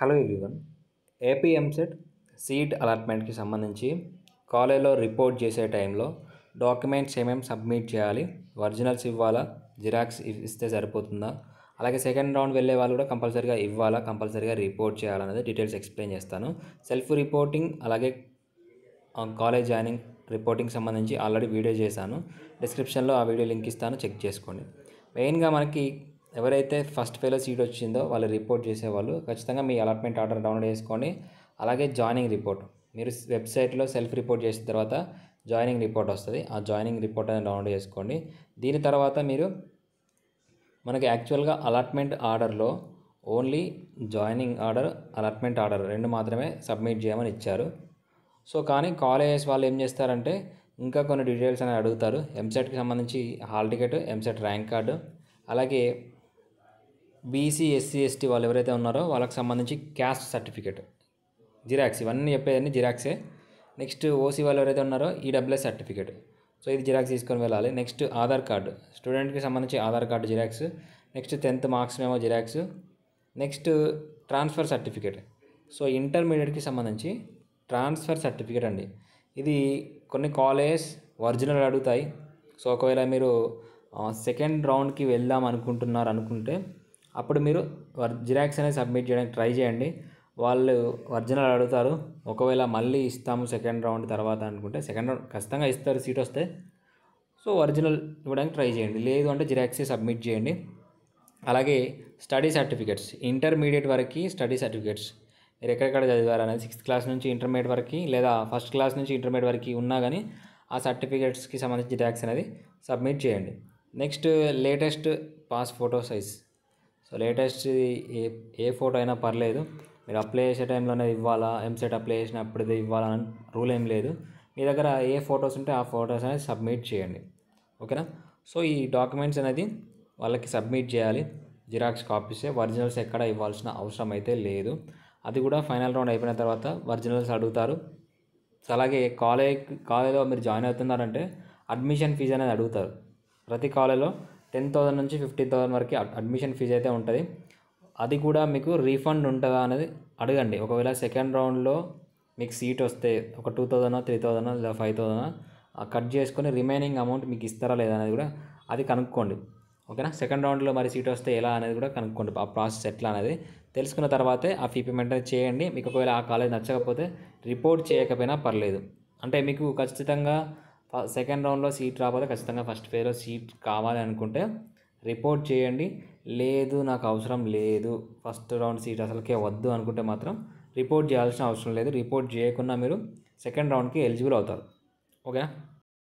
Hello everyone. AP EAMCET seat అలాట్మెంట్కి సంబంధించి కాలేజ్లో రిపోర్ట్ చేసే టైంలో డాక్యుమెంట్స్ ఏమేమి సబ్మిట్ చేయాలి, ఒరిజినల్స్ ఇవ్వాలా, జిరాక్స్ ఇస్తే సరిపోతుందా, అలాగే సెకండ్ రౌండ్ వెళ్ళే వాళ్ళు కూడా కంపల్సరీగా ఇవ్వాలా, కంపల్సరీగా రిపోర్ట్ చేయాలనేది డీటెయిల్స్ ఎక్స్ప్లెయిన్ చేస్తాను. సెల్ఫ్ రిపోర్టింగ్ అలాగే కాలేజ్ జాయినింగ్ రిపోర్టింగ్ సంబంధించి ఆల్రెడీ వీడియో చేశాను. డిస్క్రిప్షన్లో ఆ వీడియో లింక్ ఇస్తాను, చెక్ చేసుకోండి. మెయిన్గా మనకి ఎవరైతే ఫస్ట్ ఫేలో సీట్ వచ్చిందో వాళ్ళు రిపోర్ట్ చేసేవాళ్ళు ఖచ్చితంగా మీ అలాట్మెంట్ ఆర్డర్ డౌన్లోడ్ చేసుకోండి. అలాగే జాయినింగ్ రిపోర్ట్ మీరు వెబ్సైట్లో సెల్ఫ్ రిపోర్ట్ చేసిన తర్వాత జాయినింగ్ రిపోర్ట్ వస్తుంది. ఆ జాయినింగ్ రిపోర్ట్ అనేది డౌన్లోడ్ చేసుకోండి. దీని తర్వాత మీరు మనకి యాక్చువల్గా అలాట్మెంట్ ఆర్డర్లో only joining order, allotment order రెండు మాత్రమే సబ్మిట్ చేయమని ఇచ్చారు. సో కానీ కాలేజెస్ వాళ్ళు ఏం చేస్తారంటే ఇంకా కొన్ని డీటెయిల్స్ అనేది అడుగుతారు. ఎంసెట్కి సంబంధించి hall ticket, EAMCET rank card, అలాగే బీసీ, ఎస్సీ, ఎస్టీ వాళ్ళు ఎవరైతే ఉన్నారో వాళ్ళకి సంబంధించి క్యాస్ట్ సర్టిఫికేట్, జిరాక్స్, ఇవన్నీ చెప్పేదన్నీ జిరాక్సే. నెక్స్ట్ ఓసీ వాళ్ళు ఎవరైతే ఉన్నారో ఈడబ్ల్యూఎస్ సర్టిఫికేట్. సో ఇది జిరాక్స్ తీసుకొని వెళ్ళాలి. నెక్స్ట్ ఆధార్ కార్డు, స్టూడెంట్కి సంబంధించి Aadhaar card xerox. Next 10th marks memo xerox. Next transfer certificate. So ఇంటర్మీడియట్కి సంబంధించి ట్రాన్స్ఫర్ సర్టిఫికేట్ అండి. ఇది కొన్ని కాలేజెస్ ఒరిజినల్ అడుగుతాయి. సో ఒకవేళ మీరు సెకండ్ రౌండ్కి వెళ్దాం అనుకుంటే అప్పుడు మీరు జిరాక్స్ అనేది సబ్మిట్ చేయడానికి ట్రై చేయండి. వాళ్ళు ఒరిజినల్ అడుగుతారు. ఒకవేళ మళ్ళీ ఇస్తాము సెకండ్ రౌండ్ తర్వాత అనుకుంటే సెకండ్ రౌండ్ ఖచ్చితంగా ఇస్తారు సీట్ వస్తే. సో ఒరిజినల్ ఇవ్వడానికి ట్రై చేయండి. లేదు అంటే జిరాక్సే సబ్మిట్ చేయండి. అలాగే స్టడీ సర్టిఫికేట్స్, ఇంటర్మీడియట్ వరకు స్టడీ సర్టిఫికేట్స్ మీరు ఎక్కడెక్కడ చదివారు అనేది 6th క్లాస్ నుంచి ఇంటర్మీడియట్ వరకు లేదా 1st క్లాస్ నుంచి ఇంటర్మీడియట్ వరకు ఉన్నా కానీ ఆ సర్టిఫికేట్స్కి సంబంధించి జిరాక్స్ అనేది సబ్మిట్ చేయండి. Next latest pass photo size. So latest ఏ ఫోటో అయినా పర్లేదు. మీరు అప్లై చేసే టైంలోనే ఇవ్వాలా, ఎంసెట్ అప్లై చేసినప్పుడు ఇవ్వాలా అని రూల్ ఏం లేదు. మీ దగ్గర ఏ ఫొటోస్ ఉంటే ఆ ఫొటోస్ అనేది సబ్మిట్ చేయండి. ఓకేనా. సో ఈ డాక్యుమెంట్స్ అనేది వాళ్ళకి సబ్మిట్ చేయాలి. జిరాక్స్ కాపీసే, ఒరిజినల్స్ ఎక్కడ ఇవ్వాల్సిన అవసరం అయితే లేదు. అది కూడా ఫైనల్ రౌండ్ అయిపోయిన తర్వాత ఒరిజినల్స్ అడుగుతారు. అలాగే కాలేజ్లో మీరు జాయిన్ అవుతున్నారంటే అడ్మిషన్ ఫీజు అనేది అడుగుతారు. ప్రతి కాలేజ్లో 10,000 నుంచి 15,000 వరకు అడ్మిషన్ ఫీజు అయితే ఉంటుంది. అది కూడా మీకు రీఫండ్ ఉంటుందా అనేది అడగండి. ఒకవేళ సెకండ్ రౌండ్లో మీకు సీట్ వస్తే ఒక 2,000, 3,000 లేదా 5,000 కట్ చేసుకొని రిమైనింగ్ అమౌంట్ మీకు ఇస్తారా లేదా అనేది కూడా అది కనుక్కోండి. ఓకేనా. సెకండ్ రౌండ్లో మరి సీట్ వస్తే ఎలా అనేది కూడా కనుక్కోండి. ఆ ప్రాసెస్ ఎట్లా అనేది తెలుసుకున్న తర్వాతే ఆ ఫీ పేమెంట్ అనేది చేయండి. మీకు ఒకవేళ ఆ కాలేజ్ నచ్చకపోతే రిపోర్ట్ చేయకపోయినా పర్లేదు. అంటే మీకు ఖచ్చితంగా సెకండ్ రౌండ్లో సీట్ రాకపోతే ఖచ్చితంగా ఫస్ట్ ఫేజ్లో సీట్ కావాలి అనుకుంటే రిపోర్ట్ చేయండి. లేదు నాకు అవసరం లేదు, ఫస్ట్ రౌండ్ సీట్ అసలుకే వద్దు అనుకుంటే మాత్రం రిపోర్ట్ చేయాల్సిన అవసరం లేదు. రిపోర్ట్ చేయకుండా మీరు సెకండ్ రౌండ్కి ఎలిజిబుల్ అవుతారు. ఓకేనా.